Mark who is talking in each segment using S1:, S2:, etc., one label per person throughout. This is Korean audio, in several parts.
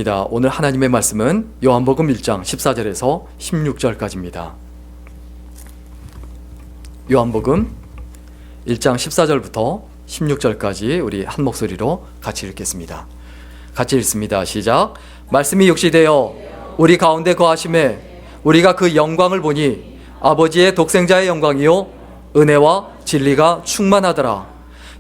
S1: 읽겠습니다. 오늘 하나님의 말씀은 요한복음 1장 14절에서 16절까지입니다. 요한복음 1장 14절부터 16절까지 우리 한 목소리로 같이 읽겠습니다. 같이 읽습니다. 시작. 말씀이 육시되어 우리 가운데 거하심에 우리가 그 영광을 보니 아버지의 독생자의 영광이요 은혜와 진리가 충만하더라.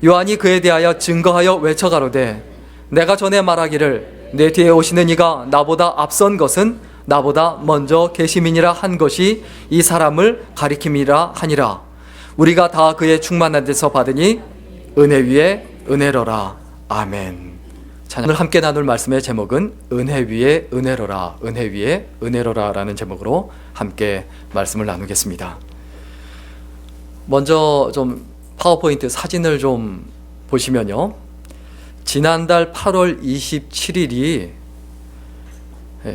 S1: 요한이 그에 대하여 증거하여 외쳐가로되 내가 전에 말하기를 내 뒤에 오시는 이가 나보다 앞선 것은 나보다 먼저 계심이니라 한 것이 이 사람을 가리킴이라 하니라. 우리가 다 그의 충만한 데서 받으니 은혜 위에 은혜로라. 아멘. 오늘 함께 나눌 말씀의 제목은 은혜 위에 은혜로라, 은혜 위에 은혜로라 라는 제목으로 함께 말씀을 나누겠습니다. 먼저 좀 파워포인트 사진을 좀 보시면요, 지난달 8월 27일이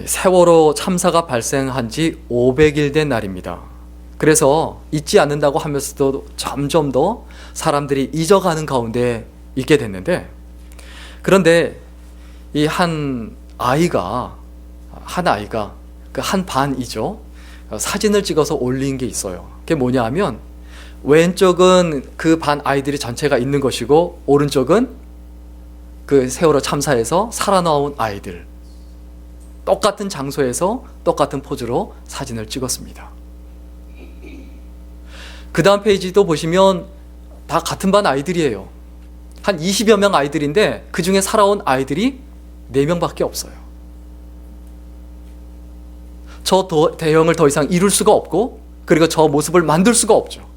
S1: 세월호 참사가 발생한 지 500일 된 날입니다. 그래서 잊지 않는다고 하면서도 점점 더 사람들이 잊어가는 가운데 있게 됐는데, 그런데 이 한 아이가 그 한 반이죠, 사진을 찍어서 올린 게 있어요. 그게 뭐냐 하면 왼쪽은 그 반 아이들이 전체가 있는 것이고 오른쪽은 그 세월호 참사에서 살아나온 아이들, 똑같은 장소에서 똑같은 포즈로 사진을 찍었습니다. 그 다음 페이지도 보시면 다 같은 반 아이들이에요. 한 20여 명 아이들인데 그 중에 살아온 아이들이 4명밖에 없어요. 저 대형을 더 이상 이룰 수가 없고, 그리고 저 모습을 만들 수가 없죠.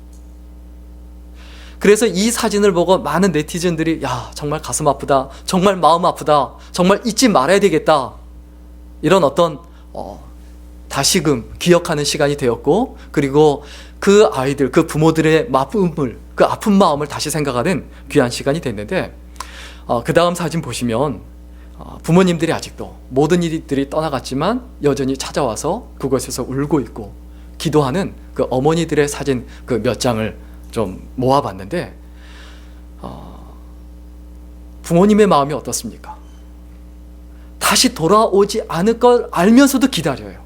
S1: 그래서 이 사진을 보고 많은 네티즌들이 야, 정말 가슴 아프다, 정말 마음 아프다, 정말 잊지 말아야 되겠다, 이런 어떤 다시금 기억하는 시간이 되었고, 그리고 그 아이들, 그 부모들의 그 아픈 마음을 다시 생각하는 귀한 시간이 됐는데, 그 다음 사진 보시면 부모님들이 아직도 모든 일들이 떠나갔지만 여전히 찾아와서 그곳에서 울고 있고 기도하는 그 어머니들의 사진 그 몇 장을 좀 모아봤는데, 부모님의 마음이 어떻습니까? 다시 돌아오지 않을 걸 알면서도 기다려요.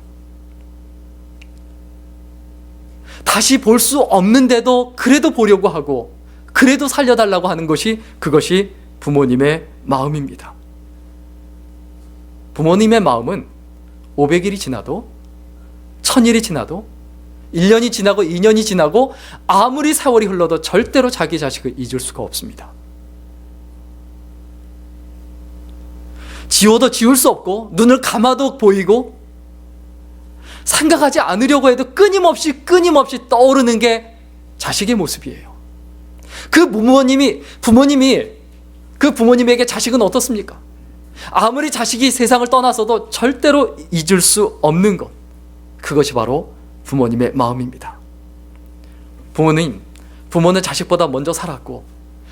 S1: 다시 볼 수 없는데도 그래도 보려고 하고, 그래도 살려달라고 하는 것이, 그것이 부모님의 마음입니다. 부모님의 마음은 500일이 지나도, 1000일이 지나도, 1년이 지나고 2년이 지나고 아무리 세월이 흘러도 절대로 자기 자식을 잊을 수가 없습니다. 지워도 지울 수 없고, 눈을 감아도 보이고, 생각하지 않으려고 해도 끊임없이 떠오르는 게 자식의 모습이에요. 그 부모님이 그 부모님에게 자식은 어떻습니까? 아무리 자식이 세상을 떠나서도 절대로 잊을 수 없는 것, 그것이 바로 부모님의 마음입니다. 부모는 자식보다 먼저 살았고,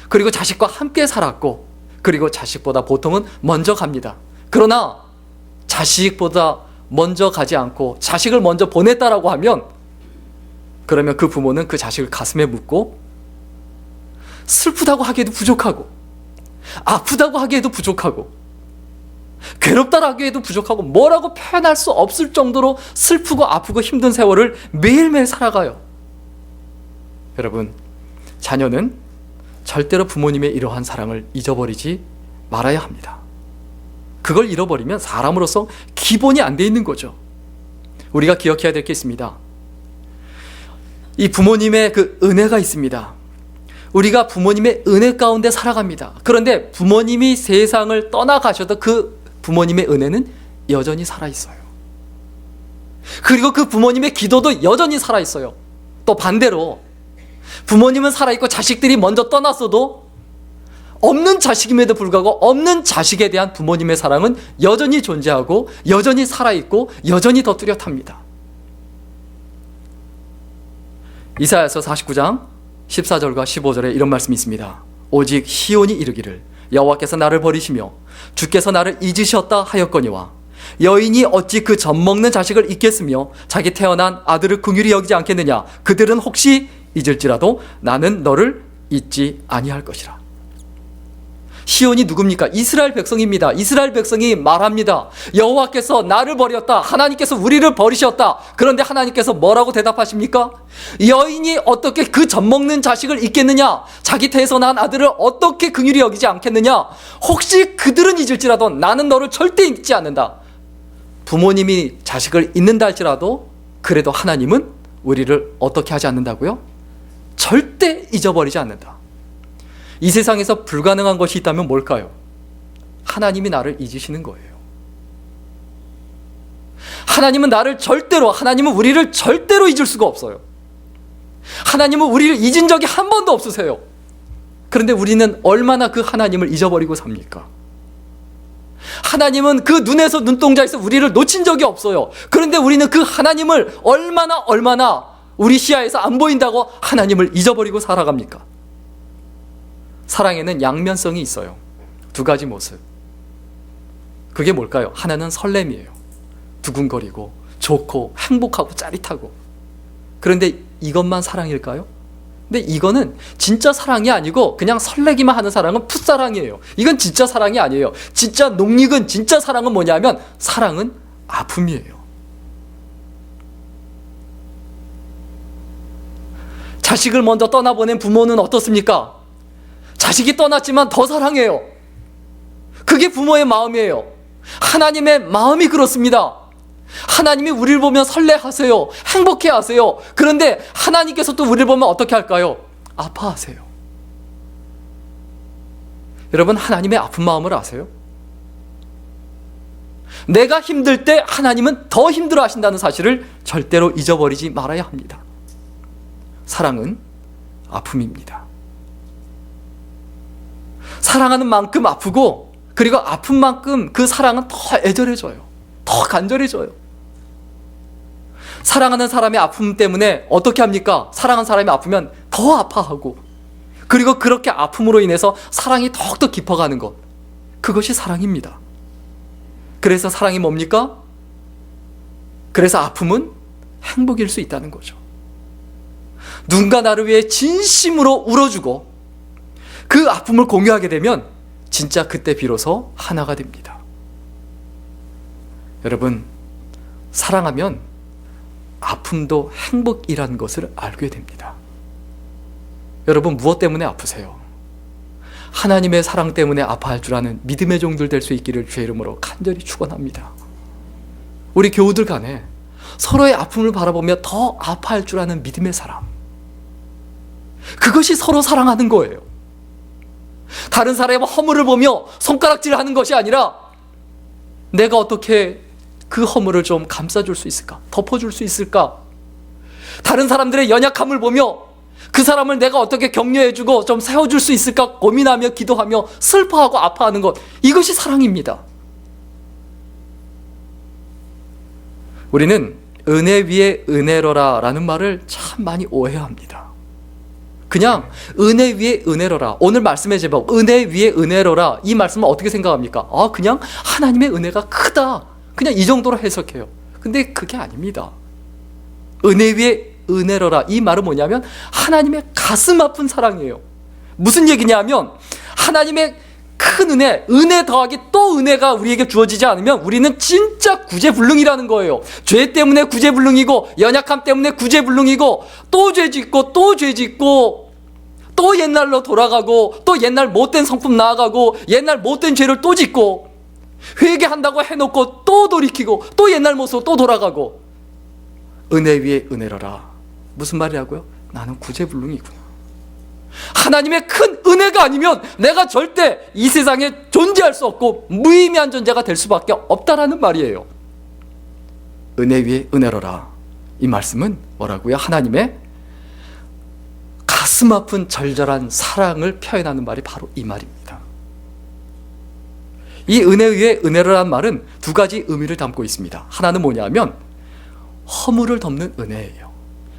S1: 그리고 자식과 함께 살았고, 그리고 자식보다 보통은 먼저 갑니다. 그러나 자식보다 먼저 가지 않고 자식을 먼저 보냈다라고 하면, 그러면 그 부모는 그 자식을 가슴에 묻고 슬프다고 하기에도 부족하고, 아프다고 하기에도 부족하고, 괴롭다라고 하기에도 부족하고, 뭐라고 표현할 수 없을 정도로 슬프고 아프고 힘든 세월을 매일매일 살아가요. 여러분, 자녀는 절대로 부모님의 이러한 사랑을 잊어버리지 말아야 합니다. 그걸 잃어버리면 사람으로서 기본이 안 돼 있는 거죠. 우리가 기억해야 될 게 있습니다. 이 부모님의 그 은혜가 있습니다. 우리가 부모님의 은혜 가운데 살아갑니다. 그런데 부모님이 세상을 떠나가셔도 그 부모님의 은혜는 여전히 살아있어요. 그리고 그 부모님의 기도도 여전히 살아있어요. 또 반대로 부모님은 살아있고 자식들이 먼저 떠났어도 없는 자식임에도 불구하고 없는 자식에 대한 부모님의 사랑은 여전히 존재하고 여전히 살아있고 여전히 더 뚜렷합니다. 이사야서 49장 14절과 15절에 이런 말씀이 있습니다. 오직 시온이 이르기를 여호와께서 나를 버리시며 주께서 나를 잊으셨다 하였거니와 여인이 어찌 그 젖먹는 자식을 잊겠으며 자기 태어난 아들을 긍휼히 여기지 않겠느냐. 그들은 혹시 잊을지라도 나는 너를 잊지 아니할 것이라. 시온이 누굽니까? 이스라엘 백성입니다. 이스라엘 백성이 말합니다. 여호와께서 나를 버렸다. 하나님께서 우리를 버리셨다. 그런데 하나님께서 뭐라고 대답하십니까? 여인이 어떻게 그 젖먹는 자식을 잊겠느냐? 자기 태에서 난 아들을 어떻게 긍휼히 여기지 않겠느냐? 혹시 그들은 잊을지라도 나는 너를 절대 잊지 않는다. 부모님이 자식을 잊는다 할지라도 그래도 하나님은 우리를 어떻게 하지 않는다고요? 절대 잊어버리지 않는다. 이 세상에서 불가능한 것이 있다면 뭘까요? 하나님이 나를 잊으시는 거예요. 하나님은 우리를 절대로 잊을 수가 없어요. 하나님은 우리를 잊은 적이 한 번도 없으세요. 그런데 우리는 얼마나 그 하나님을 잊어버리고 삽니까? 하나님은 그 눈에서 눈동자에서 우리를 놓친 적이 없어요. 그런데 우리는 그 하나님을 얼마나 우리 시야에서 안 보인다고 하나님을 잊어버리고 살아갑니까? 사랑에는 양면성이 있어요. 두 가지 모습. 그게 뭘까요? 하나는 설렘이에요. 두근거리고 좋고 행복하고 짜릿하고. 그런데 이것만 사랑일까요? 근데 이거는 진짜 사랑이 아니고 그냥 설레기만 하는 사랑은 풋사랑이에요. 이건 진짜 사랑이 아니에요. 진짜 농익은 진짜 사랑은 뭐냐면 사랑은 아픔이에요. 자식을 먼저 떠나보낸 부모는 어떻습니까? 자식이 떠났지만 더 사랑해요. 그게 부모의 마음이에요. 하나님의 마음이 그렇습니다. 하나님이 우리를 보면 설레하세요. 행복해하세요. 그런데 하나님께서 또 우리를 보면 어떻게 할까요? 아파하세요. 여러분, 하나님의 아픈 마음을 아세요? 내가 힘들 때 하나님은 더 힘들어 하신다는 사실을 절대로 잊어버리지 말아야 합니다. 사랑은 아픔입니다. 사랑하는 만큼 아프고, 그리고 아픈 만큼 그 사랑은 더 애절해져요. 더 간절해져요. 사랑하는 사람의 아픔 때문에 어떻게 합니까? 사랑하는 사람이 아프면 더 아파하고, 그리고 그렇게 아픔으로 인해서 사랑이 더욱더 깊어가는 것, 그것이 사랑입니다. 그래서 사랑이 뭡니까? 그래서 아픔은 행복일 수 있다는 거죠. 누군가 나를 위해 진심으로 울어주고 그 아픔을 공유하게 되면 진짜 그때 비로소 하나가 됩니다. 여러분, 사랑하면 아픔도 행복이라는 것을 알게 됩니다. 여러분, 무엇 때문에 아프세요? 하나님의 사랑 때문에 아파할 줄 아는 믿음의 종들 될 수 있기를 주의 이름으로 간절히 축원합니다. 우리 교우들 간에 서로의 아픔을 바라보며 더 아파할 줄 아는 믿음의 사람, 그것이 서로 사랑하는 거예요. 다른 사람의 허물을 보며 손가락질하는 것이 아니라 내가 어떻게 그 허물을 좀 감싸줄 수 있을까? 덮어줄 수 있을까? 다른 사람들의 연약함을 보며 그 사람을 내가 어떻게 격려해주고 좀 세워줄 수 있을까? 고민하며 기도하며 슬퍼하고 아파하는 것, 이것이 사랑입니다. 우리는 은혜 위에 은혜로라 라는 말을 참 많이 오해합니다. 그냥 은혜 위에 은혜로라, 오늘 말씀의 제목 은혜 위에 은혜로라, 이 말씀을 어떻게 생각합니까? 그냥 하나님의 은혜가 크다, 그냥 이 정도로 해석해요. 근데 그게 아닙니다. 은혜 위에 은혜로라, 이 말은 뭐냐면 하나님의 가슴 아픈 사랑이에요. 무슨 얘기냐면 하나님의 큰 은혜 더하기 또 은혜가 우리에게 주어지지 않으면 우리는 진짜 구제불능이라는 거예요. 죄 때문에 구제불능이고, 연약함 때문에 구제불능이고, 또 죄 짓고 또 죄 짓고, 또 옛날로 돌아가고, 또 옛날 못된 성품 나아가고, 옛날 못된 죄를 또 짓고, 회개한다고 해놓고 또 돌이키고, 또 옛날 모습으로 또 돌아가고. 은혜 위에 은혜로라, 무슨 말이라고요? 나는 구제불능이구나. 하나님의 큰 은혜가 아니면 내가 절대 이 세상에 존재할 수 없고 무의미한 존재가 될 수밖에 없다라는 말이에요. 은혜 위에 은혜로라, 이 말씀은 뭐라고요? 하나님의 가슴 아픈 절절한 사랑을 표현하는 말이 바로 이 말입니다. 이 은혜 위에 은혜로라는 말은 두 가지 의미를 담고 있습니다. 하나는 뭐냐면 허물을 덮는 은혜예요.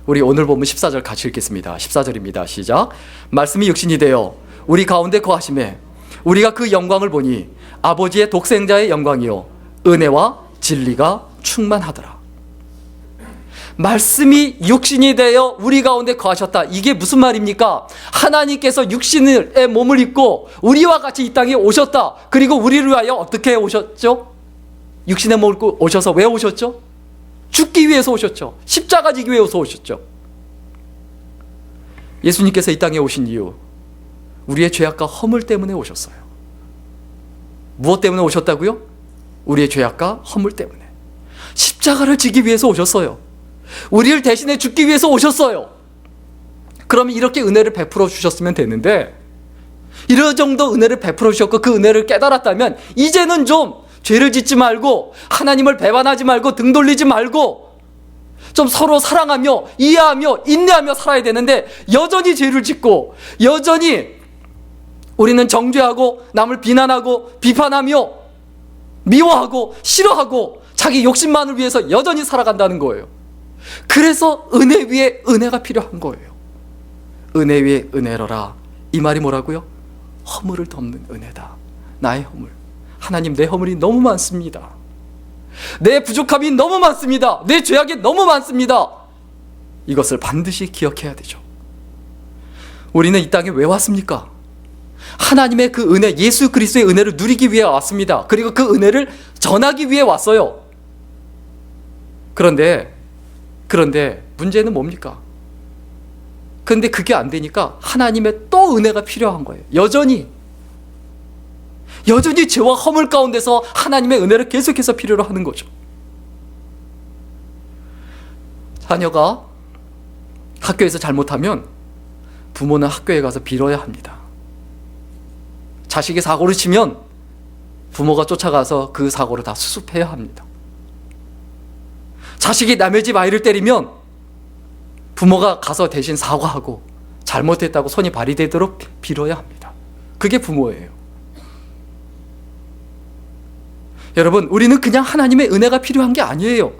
S1: 우리 오늘 본문 14절 같이 읽겠습니다. 14절입니다. 시작. 말씀이 육신이 되어 우리 가운데 거하심에 우리가 그 영광을 보니 아버지의 독생자의 영광이요 은혜와 진리가 충만하더라. 말씀이 육신이 되어 우리 가운데 거하셨다. 이게 무슨 말입니까? 하나님께서 육신의 몸을 입고 우리와 같이 이 땅에 오셨다. 그리고 우리를 위하여 어떻게 오셨죠? 육신의 몸을 입고 오셔서 왜 오셨죠? 죽기 위해서 오셨죠. 십자가 지기 위해서 오셨죠. 예수님께서 이 땅에 오신 이유, 우리의 죄악과 허물 때문에 오셨어요. 무엇 때문에 오셨다고요? 우리의 죄악과 허물 때문에. 십자가를 지기 위해서 오셨어요. 우리를 대신해 죽기 위해서 오셨어요. 그러면 이렇게 은혜를 베풀어 주셨으면 되는데, 이런 정도 은혜를 베풀어 주셨고 그 은혜를 깨달았다면 이제는 좀 죄를 짓지 말고 하나님을 배반하지 말고 등 돌리지 말고 좀 서로 사랑하며 이해하며 인내하며 살아야 되는데, 여전히 죄를 짓고 여전히 우리는 정죄하고 남을 비난하고 비판하며 미워하고 싫어하고 자기 욕심만을 위해서 여전히 살아간다는 거예요. 그래서 은혜 위에 은혜가 필요한 거예요. 은혜 위에 은혜로라. 이 말이 뭐라고요? 허물을 덮는 은혜다. 나의 허물. 하나님, 내 허물이 너무 많습니다. 내 부족함이 너무 많습니다. 내 죄악이 너무 많습니다. 이것을 반드시 기억해야 되죠. 우리는 이 땅에 왜 왔습니까? 하나님의 그 은혜, 예수 그리스도의 은혜를 누리기 위해 왔습니다. 그리고 그 은혜를 전하기 위해 왔어요. 그런데 문제는 뭡니까? 그런데 그게 안 되니까 하나님의 또 은혜가 필요한 거예요. 여전히 죄와 허물 가운데서 하나님의 은혜를 계속해서 필요로 하는 거죠. 자녀가 학교에서 잘못하면 부모는 학교에 가서 빌어야 합니다. 자식이 사고를 치면 부모가 쫓아가서 그 사고를 다 수습해야 합니다. 자식이 남의 집 아이를 때리면 부모가 가서 대신 사과하고 잘못했다고 손이 발휘되도록 빌어야 합니다. 그게 부모예요. 여러분, 우리는 그냥 하나님의 은혜가 필요한 게 아니에요.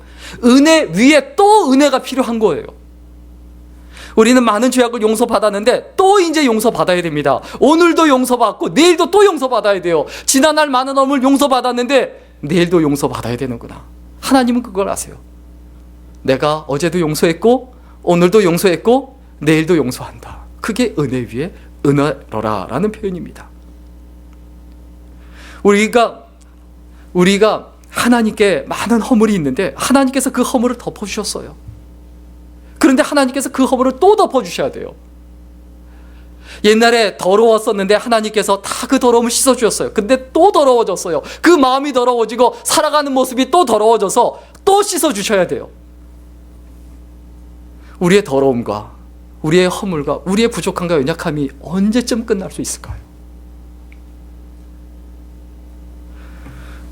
S1: 은혜 위에 또 은혜가 필요한 거예요. 우리는 많은 죄악을 용서받았는데 또 이제 용서받아야 됩니다. 오늘도 용서받고 내일도 또 용서받아야 돼요. 지난날 많은 허물 용서받았는데 내일도 용서받아야 되는구나. 하나님은 그걸 아세요. 내가 어제도 용서했고 오늘도 용서했고 내일도 용서한다. 그게 은혜 위에 은혜로라 라는 표현입니다. 우리가 하나님께 많은 허물이 있는데 하나님께서 그 허물을 덮어주셨어요. 그런데 하나님께서 그 허물을 또 덮어주셔야 돼요. 옛날에 더러웠었는데 하나님께서 다 그 더러움을 씻어주셨어요. 근데 또 더러워졌어요. 그 마음이 더러워지고 살아가는 모습이 또 더러워져서 또 씻어주셔야 돼요. 우리의 더러움과 우리의 허물과 우리의 부족함과 연약함이 언제쯤 끝날 수 있을까요?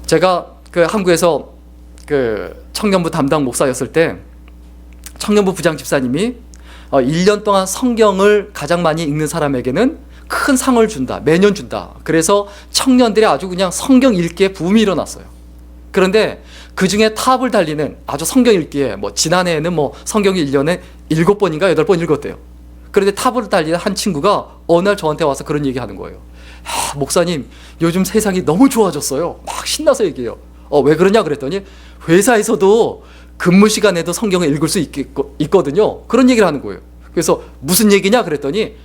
S1: 제가 한국에서 청년부 담당 목사였을 때 청년부 부장 집사님이 1년 동안 성경을 가장 많이 읽는 사람에게는 큰 상을 준다. 매년 준다. 그래서 청년들이 아주 그냥 성경 읽기에 붐이 일어났어요. 그런데 그 중에 탑을 달리는 아주 성경 읽기에 지난해에는 성경이 1년에 7번인가 8번 읽었대요. 그런데 탑을 달리는 한 친구가 어느 날 저한테 와서 그런 얘기 하는 거예요. 목사님, 요즘 세상이 너무 좋아졌어요. 막 신나서 얘기해요. 왜 그러냐 그랬더니 회사에서도 근무 시간에도 성경을 읽을 수 있거든요. 그런 얘기를 하는 거예요. 그래서 무슨 얘기냐 그랬더니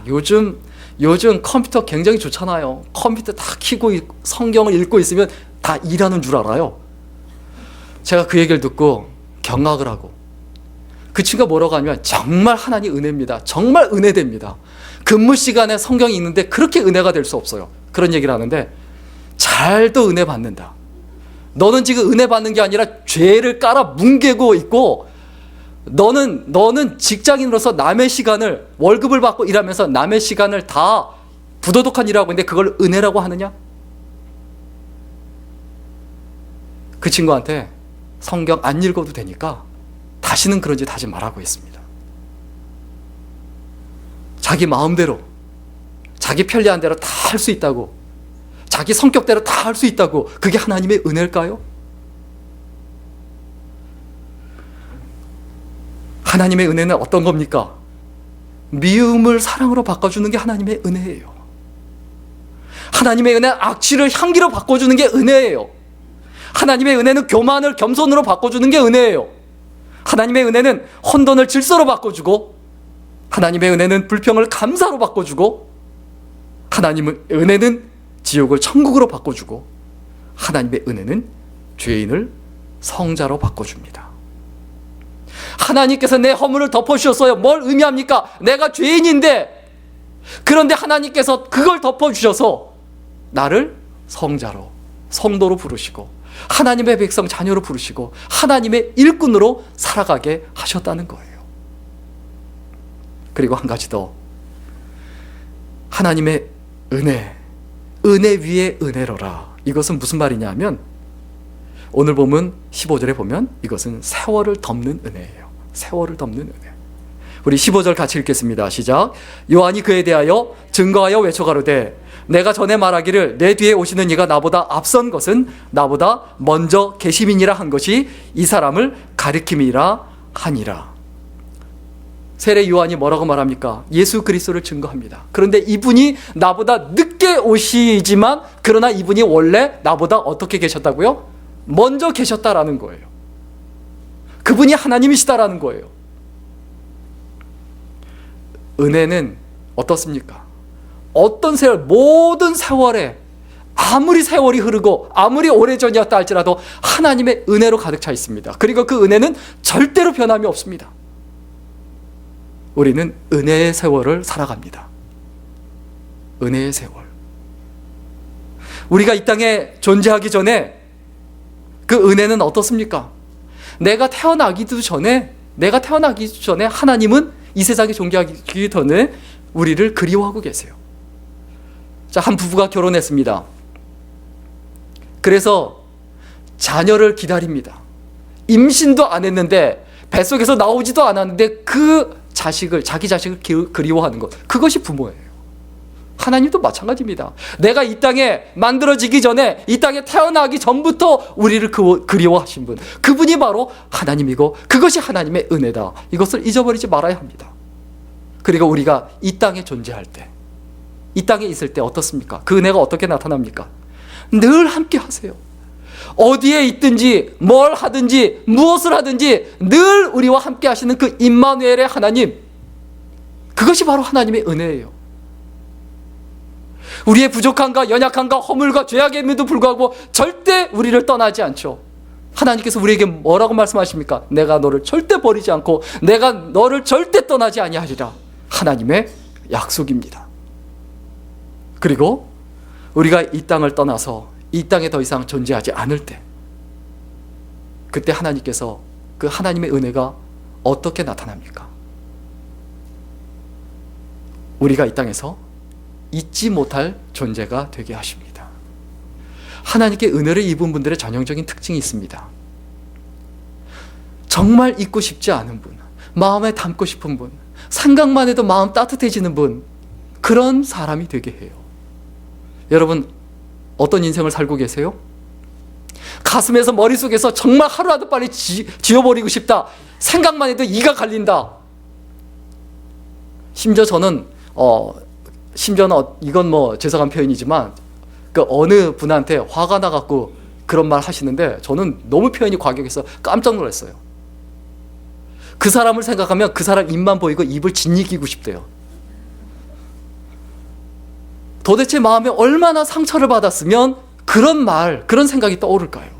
S1: 요즘 컴퓨터 굉장히 좋잖아요. 컴퓨터 다 켜고 성경을 읽고 있으면 다 일하는 줄 알아요. 제가 그 얘기를 듣고 경악을 하고, 그 친구가 뭐라고 하냐면 정말 하나님 은혜입니다. 정말 은혜됩니다. 근무 시간에 성경 읽는데 그렇게 은혜가 될 수 없어요. 그런 얘기를 하는데, 잘도 은혜 받는다. 너는 지금 은혜 받는 게 아니라 죄를 깔아 뭉개고 있고, 너는 직장인으로서 남의 시간을, 월급을 받고 일하면서 남의 시간을 다 부도덕한 일하고 있는데 그걸 은혜라고 하느냐? 그 친구한테 성경 안 읽어도 되니까 다시는 그런 짓 하지 말라고 했습니다. 자기 마음대로, 자기 편리한 대로 다 할 수 있다고, 자기 성격대로 다 할 수 있다고, 그게 하나님의 은혜일까요? 하나님의 은혜는 어떤 겁니까? 미움을 사랑으로 바꿔주는 게 하나님의 은혜예요. 하나님의 은혜는 악취를 향기로 바꿔주는 게 은혜예요. 하나님의 은혜는 교만을 겸손으로 바꿔주는 게 은혜예요. 하나님의 은혜는 혼돈을 질서로 바꿔주고, 하나님의 은혜는 불평을 감사로 바꿔주고, 하나님의 은혜는 지옥을 천국으로 바꿔주고, 하나님의 은혜는 죄인을 성자로 바꿔줍니다. 하나님께서 내 허물을 덮어주셨어요. 뭘 의미합니까? 내가 죄인인데, 그런데 하나님께서 그걸 덮어주셔서 나를 성자로, 성도로 부르시고, 하나님의 백성 자녀로 부르시고, 하나님의 일꾼으로 살아가게 하셨다는 거예요. 그리고 한 가지 더, 하나님의 은혜, 은혜 위에 은혜로라. 이것은 무슨 말이냐 하면, 오늘 보면 15절에 보면 이것은 세월을 덮는 은혜예요. 세월을 덮는 은혜. 우리 15절 같이 읽겠습니다. 시작. 요한이 그에 대하여 증거하여 외쳐가로되 내가 전에 말하기를 내 뒤에 오시는 이가 나보다 앞선 것은 나보다 먼저 계심이니라 한 것이 이 사람을 가리킴이라 하니라. 세례 요한이 뭐라고 말합니까? 예수 그리스도를 증거합니다. 그런데 이분이 나보다 늦게 오시지만, 그러나 이분이 원래 나보다 어떻게 계셨다고요? 먼저 계셨다라는 거예요. 그분이 하나님이시다라는 거예요. 은혜는 어떻습니까? 어떤 세월, 모든 세월에 아무리 세월이 흐르고 아무리 오래전이었다 할지라도 하나님의 은혜로 가득 차 있습니다. 그리고 그 은혜는 절대로 변함이 없습니다. 우리는 은혜의 세월을 살아갑니다. 은혜의 세월. 우리가 이 땅에 존재하기 전에 그 은혜는 어떻습니까? 내가 태어나기 전에 하나님은 이 세상에 존재하기 전에 우리를 그리워하고 계세요. 자, 한 부부가 결혼했습니다. 그래서 자녀를 기다립니다. 임신도 안 했는데, 뱃속에서 나오지도 않았는데 그 자식을, 자기 자식을 그리워하는 것, 그것이 부모예요. 하나님도 마찬가지입니다. 내가 이 땅에 만들어지기 전에, 이 땅에 태어나기 전부터 우리를 그리워하신 분, 그분이 바로 하나님이고, 그것이 하나님의 은혜다. 이것을 잊어버리지 말아야 합니다. 그리고 우리가 이 땅에 존재할 때, 이 땅에 있을 때 어떻습니까? 그 은혜가 어떻게 나타납니까? 늘 함께 하세요. 어디에 있든지, 뭘 하든지, 무엇을 하든지 늘 우리와 함께 하시는 그 임마누엘의 하나님, 그것이 바로 하나님의 은혜예요. 우리의 부족함과 연약함과 허물과 죄악임에도 불구하고 절대 우리를 떠나지 않죠. 하나님께서 우리에게 뭐라고 말씀하십니까? 내가 너를 절대 버리지 않고 내가 너를 절대 떠나지 아니하리라. 하나님의 약속입니다. 그리고 우리가 이 땅을 떠나서 이 땅에 더 이상 존재하지 않을 때, 그때 하나님께서 그 하나님의 은혜가 어떻게 나타납니까? 우리가 이 땅에서 잊지 못할 존재가 되게 하십니다. 하나님께 은혜를 입은 분들의 전형적인 특징이 있습니다. 정말 잊고 싶지 않은 분, 마음에 담고 싶은 분, 생각만 해도 마음 따뜻해지는 분, 그런 사람이 되게 해요. 여러분, 어떤 인생을 살고 계세요? 가슴에서 머릿속에서 정말 하루라도 빨리 지워버리고 싶다, 생각만 해도 이가 갈린다. 심지어 저는 심지어는 이건 뭐 죄송한 표현이지만, 그 어느 분한테 화가 나갖고 그런 말 하시는데 저는 너무 표현이 과격해서 깜짝 놀랐어요. 그 사람을 생각하면 그 사람 입만 보이고 입을 짓이기고 싶대요. 도대체 마음에 얼마나 상처를 받았으면 그런 말, 그런 생각이 떠오를까요?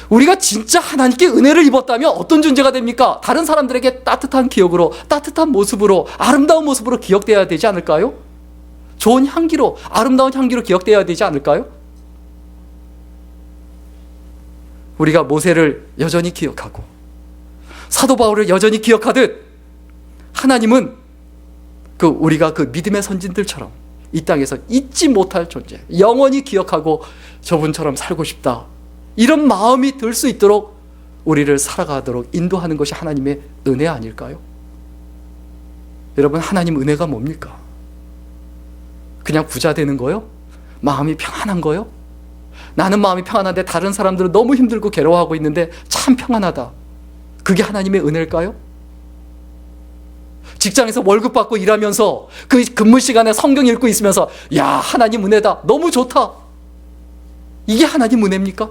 S1: 우리가 진짜 하나님께 은혜를 입었다면 어떤 존재가 됩니까? 다른 사람들에게 따뜻한 기억으로, 따뜻한 모습으로, 아름다운 모습으로 기억되어야 되지 않을까요? 좋은 향기로, 아름다운 향기로 기억되어야 되지 않을까요? 우리가 모세를 여전히 기억하고 사도 바울을 여전히 기억하듯, 하나님은 우리가 그 믿음의 선진들처럼 이 땅에서 잊지 못할 존재, 영원히 기억하고 저분처럼 살고 싶다, 이런 마음이 들 수 있도록 우리를 살아가도록 인도하는 것이 하나님의 은혜 아닐까요? 여러분, 하나님 은혜가 뭡니까? 그냥 부자 되는 거요? 마음이 평안한 거요? 나는 마음이 평안한데 다른 사람들은 너무 힘들고 괴로워하고 있는데 참 평안하다, 그게 하나님의 은혜일까요? 직장에서 월급 받고 일하면서 그 근무 시간에 성경 읽고 있으면서 야, 하나님 은혜다, 너무 좋다, 이게 하나님 은혜입니까?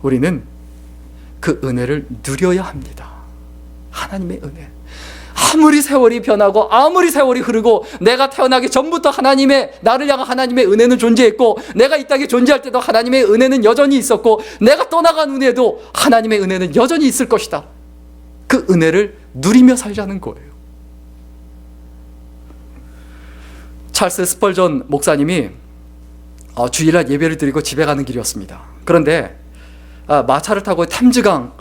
S1: 우리는 그 은혜를 누려야 합니다. 하나님의 은혜. 아무리 세월이 변하고 아무리 세월이 흐르고 내가 태어나기 전부터 나를 향한 하나님의 은혜는 존재했고, 내가 이 땅에 존재할 때도 하나님의 은혜는 여전히 있었고, 내가 떠나간 후에도 하나님의 은혜는 여전히 있을 것이다. 그 은혜를 누리며 살자는 거예요. 찰스 스펄전 목사님이 주일날 예배를 드리고 집에 가는 길이었습니다. 그런데 마차를 타고 템즈강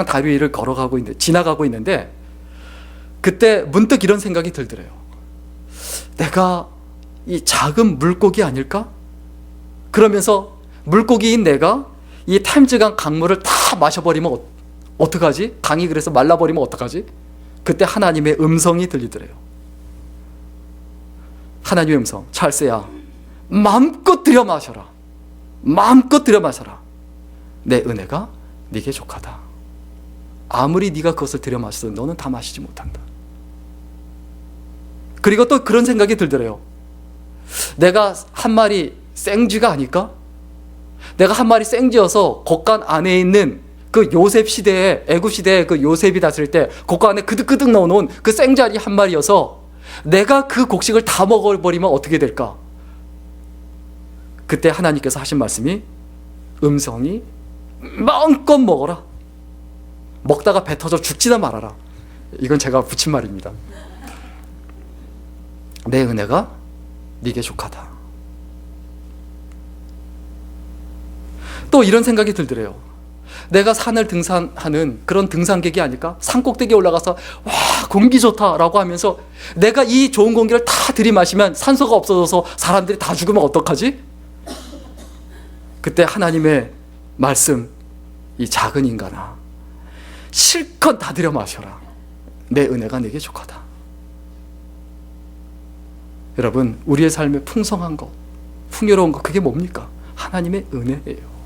S1: 다리 위를 지나가고 있는데, 그때 문득 이런 생각이 들더래요. 내가 이 작은 물고기 아닐까? 그러면서 물고기인 내가 이 템즈강 강물을 다 마셔버리면 어떡하지? 강이 그래서 말라버리면 어떡하지? 그때 하나님의 음성이 들리더래요. 하나님의 음성. 찰스야, 마음껏 들여 마셔라. 마음껏 들여 마셔라. 내 은혜가 네게 족하다. 아무리 네가 그것을 들여 마셔도 너는 다 마시지 못한다. 그리고 또 그런 생각이 들더래요. 내가 한 마리 생쥐가 아닐까? 내가 한 마리 생쥐여서 곡간 안에 있는 그 요셉 시대에, 애굽 시대에 그 요셉이 다스릴 때 곡간 안에 그득그득 넣어놓은 그 생쥐알이 한 마리여서 내가 그 곡식을 다 먹어버리면 어떻게 될까? 그때 하나님께서 하신 말씀이, 음성이, 마음껏 먹어라. 먹다가 배 터져 죽지나 말아라. 이건 제가 붙인 말입니다. 내 은혜가 네게 족하다. 또 이런 생각이 들더래요. 내가 산을 등산하는 그런 등산객이 아닐까? 산 꼭대기에 올라가서 와, 공기 좋다라고 하면서 내가 이 좋은 공기를 다 들이마시면 산소가 없어져서 사람들이 다 죽으면 어떡하지? 그때 하나님의 말씀, 이 작은 인간아, 실컷 다 들여 마셔라. 내 은혜가 네게 족하다. 여러분, 우리의 삶에 풍성한 것, 풍요로운 것, 그게 뭡니까? 하나님의 은혜예요.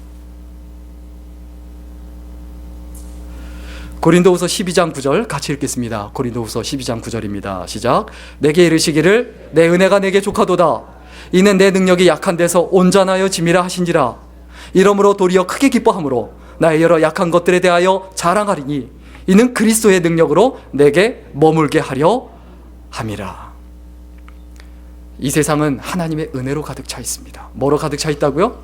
S1: 고린도후서 12장 9절 같이 읽겠습니다. 고린도후서 12장 9절입니다. 시작. 내게 이르시기를 내 은혜가 내게 족하도다. 이는 내 능력이 약한 데서 온전하여 짐이라 하신지라. 이러므로 도리어 크게 기뻐함으로 나의 여러 약한 것들에 대하여 자랑하리니 이는 그리스도의 능력으로 내게 머물게 하려 함이라. 이 세상은 하나님의 은혜로 가득 차 있습니다. 뭐로 가득 차 있다고요?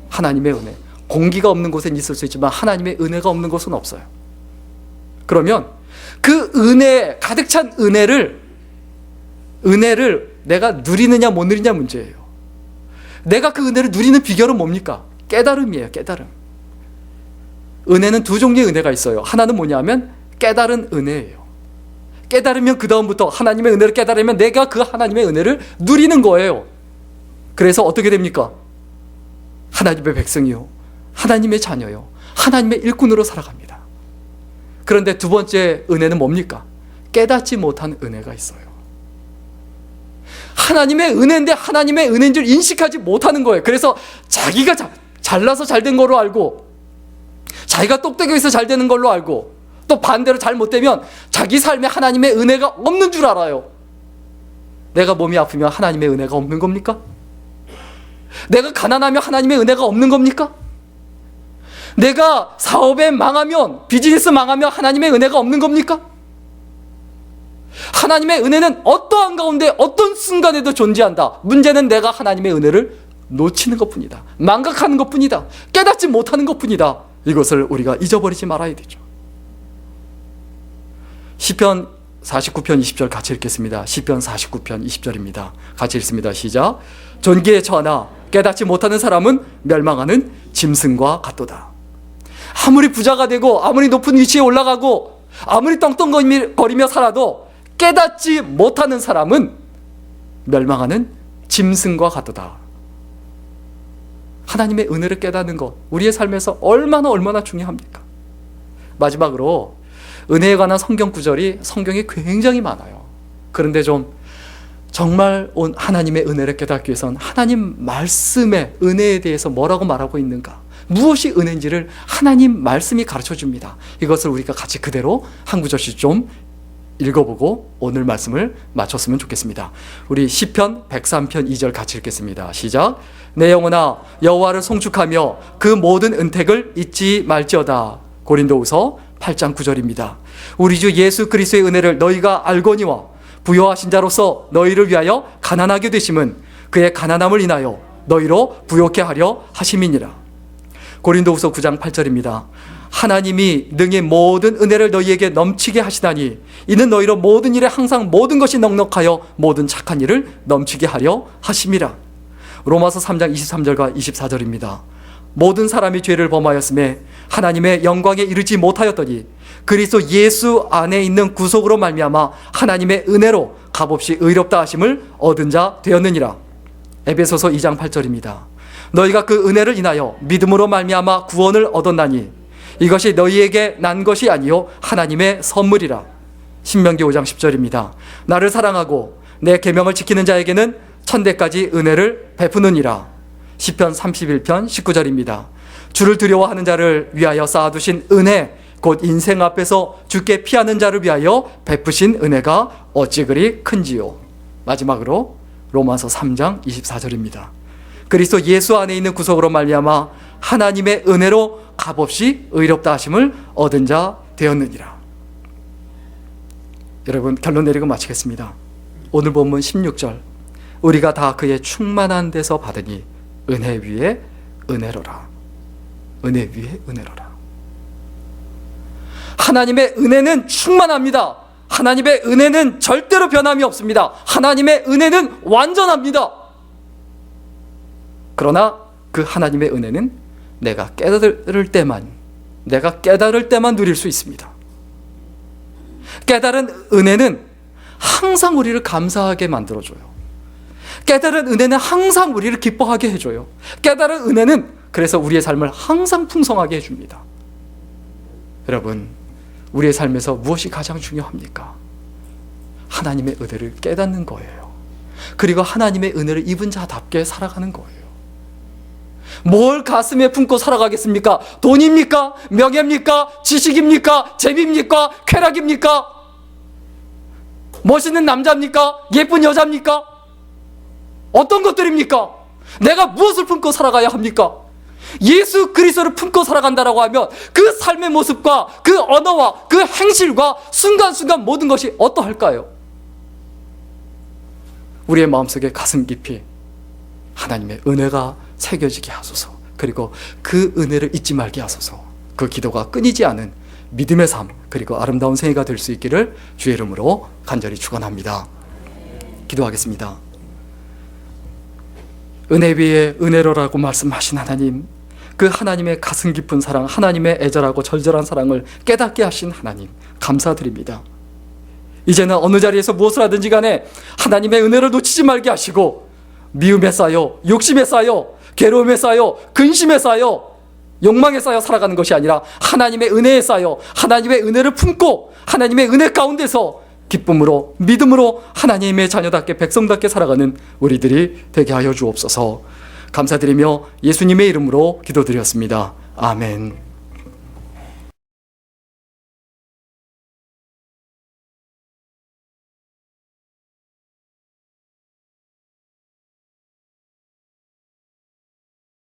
S1: 하나님의 은혜. 공기가 없는 곳엔 있을 수 있지만 하나님의 은혜가 없는 곳은 없어요. 그러면 그 은혜, 가득 찬 은혜를 내가 누리느냐 못 누리냐 문제예요. 내가 그 은혜를 누리는 비결은 뭡니까? 깨달음이에요. 깨달음. 은혜는 두 종류의 은혜가 있어요. 하나는 뭐냐면 깨달은 은혜예요. 깨달으면 그 다음부터 하나님의 은혜를 깨달으면 내가 그 하나님의 은혜를 누리는 거예요. 그래서 어떻게 됩니까? 하나님의 백성이요, 하나님의 자녀요, 하나님의 일꾼으로 살아갑니다. 그런데 두 번째 은혜는 뭡니까? 깨닫지 못한 은혜가 있어요. 하나님의 은혜인데 하나님의 은혜인 줄 인식하지 못하는 거예요. 그래서 자기가 잘나서 잘된 걸로 알고, 자기가 똑똑해서 잘 되는 걸로 알고, 또 반대로 잘못되면 자기 삶에 하나님의 은혜가 없는 줄 알아요. 내가 몸이 아프면 하나님의 은혜가 없는 겁니까? 내가 가난하면 하나님의 은혜가 없는 겁니까? 내가 사업에 망하면, 비즈니스 망하면 하나님의 은혜가 없는 겁니까? 하나님의 은혜는 어떠한 가운데 어떤 순간에도 존재한다. 문제는 내가 하나님의 은혜를 놓치는 것뿐이다. 망각하는 것뿐이다. 깨닫지 못하는 것뿐이다. 이것을 우리가 잊어버리지 말아야 되죠. 시편 49편 20절 같이 읽겠습니다. 시편 49편 20절입니다. 같이 읽습니다. 시작. 존귀에 처하나 깨닫지 못하는 사람은 멸망하는 짐승과 같도다. 아무리 부자가 되고 아무리 높은 위치에 올라가고 아무리 떵떵거리며 살아도 깨닫지 못하는 사람은 멸망하는 짐승과 같도다. 하나님의 은혜를 깨닫는 것, 우리의 삶에서 얼마나 중요합니까? 마지막으로 은혜에 관한 성경 구절이 성경에 굉장히 많아요. 그런데 정말 하나님의 은혜를 깨닫기 위해서는 하나님 말씀의 은혜에 대해서 뭐라고 말하고 있는가, 무엇이 은혜인지를 하나님 말씀이 가르쳐 줍니다. 이것을 우리가 같이 그대로 한 구절씩 좀 읽어보고 오늘 말씀을 마쳤으면 좋겠습니다. 우리 시편 103편 2절 같이 읽겠습니다. 시작. 내 영혼아 여호와를 송축하며 그 모든 은택을 잊지 말지어다. 고린도후서 8장 9절입니다. 우리 주 예수 그리스도의 은혜를 너희가 알거니와 부요하신 자로서 너희를 위하여 가난하게 되심은 그의 가난함을 인하여 너희로 부요케 하려 하심이니라. 고린도후서 9장 8절입니다. 하나님이 능히 모든 은혜를 너희에게 넘치게 하시다니 이는 너희로 모든 일에 항상 모든 것이 넉넉하여 모든 착한 일을 넘치게 하려 하심이라. 로마서 3장 23절과 24절입니다. 모든 사람이 죄를 범하였음에 하나님의 영광에 이르지 못하였더니 그리스도 예수 안에 있는 구속으로 말미암아 하나님의 은혜로 값없이 의롭다 하심을 얻은 자 되었느니라. 에베소서 2장 8절입니다. 너희가 그 은혜를 인하여 믿음으로 말미암아 구원을 얻었나니 이것이 너희에게 난 것이 아니요 하나님의 선물이라. 신명기 5장 10절입니다. 나를 사랑하고 내 계명을 지키는 자에게는 천대까지 은혜를 베푸느니라. 시편 31편 19절입니다. 주를 두려워하는 자를 위하여 쌓아두신 은혜 곧 인생 앞에서 주께 피하는 자를 위하여 베푸신 은혜가 어찌 그리 큰지요. 마지막으로 로마서 3장 24절입니다. 그리스도 예수 안에 있는 구속으로 말미암아 하나님의 은혜로 값없이 의롭다 하심을 얻은 자 되었느니라. 여러분 결론 내리고 마치겠습니다. 오늘 본문 16절 우리가 다 그의 충만한 데서 받으니 은혜 위에 은혜로라. 은혜 위에 은혜로라. 하나님의 은혜는 충만합니다. 하나님의 은혜는 절대로 변함이 없습니다. 하나님의 은혜는 완전합니다. 그러나 그 하나님의 은혜는 내가 깨달을 때만 누릴 수 있습니다. 깨달은 은혜는 항상 우리를 감사하게 만들어줘요. 깨달은 은혜는 항상 우리를 기뻐하게 해줘요. 깨달은 은혜는 그래서 우리의 삶을 항상 풍성하게 해줍니다. 여러분, 우리의 삶에서 무엇이 가장 중요합니까? 하나님의 은혜를 깨닫는 거예요. 그리고 하나님의 은혜를 입은 자답게 살아가는 거예요. 뭘 가슴에 품고 살아가겠습니까? 돈입니까? 명예입니까? 지식입니까? 재미입니까? 쾌락입니까? 멋있는 남자입니까? 예쁜 여자입니까? 어떤 것들입니까? 내가 무엇을 품고 살아가야 합니까? 예수 그리스도를 품고 살아간다라고 하면 그 삶의 모습과 그 언어와 그 행실과 순간순간 모든 것이 어떠할까요? 우리의 마음속에 가슴 깊이 하나님의 은혜가 새겨지게 하소서. 그리고 그 은혜를 잊지 말게 하소서. 그 기도가 끊이지 않은 믿음의 삶 그리고 아름다운 생애가 될 수 있기를 주의 이름으로 간절히 축원합니다. 기도하겠습니다. 은혜 위에 은혜로라고 말씀하신 하나님, 그 하나님의 가슴 깊은 사랑, 하나님의 애절하고 절절한 사랑을 깨닫게 하신 하나님 감사드립니다. 이제는 어느 자리에서 무엇을 하든지 간에 하나님의 은혜를 놓치지 말게 하시고 미움에 쌓여, 욕심에 쌓여, 괴로움에 쌓여, 근심에 쌓여, 욕망에 쌓여 살아가는 것이 아니라 하나님의 은혜에 쌓여 하나님의 은혜를 품고 하나님의 은혜 가운데서 기쁨으로 믿음으로 하나님의 자녀답게 백성답게 살아가는 우리들이 되게 하여 주옵소서. 감사드리며 예수님의 이름으로 기도드렸습니다. 아멘.